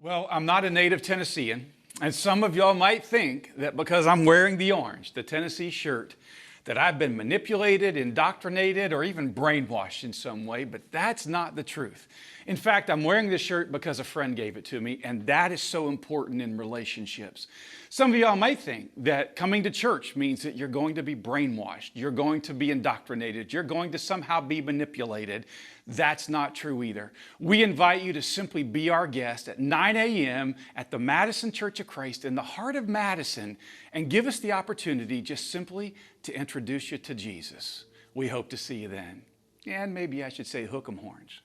Well, I'm not a native Tennessean, and some of y'all might think that because I'm wearing the orange, the Tennessee shirt, that I've been manipulated, indoctrinated, or even brainwashed in some way, but that's not the truth. In fact, I'm wearing this shirt because a friend gave it to me, and that is so important in relationships. Some of y'all might think that coming to church means that you're going to be brainwashed, you're going to be indoctrinated, you're going to somehow be manipulated. That's not true either. We invite you to simply be our guest at 9 a.m. at the Madison Church of Christ in the heart of Madison and give us the opportunity just simply to introduce you to Jesus. We hope to see you then. And maybe I should say hook 'em horns.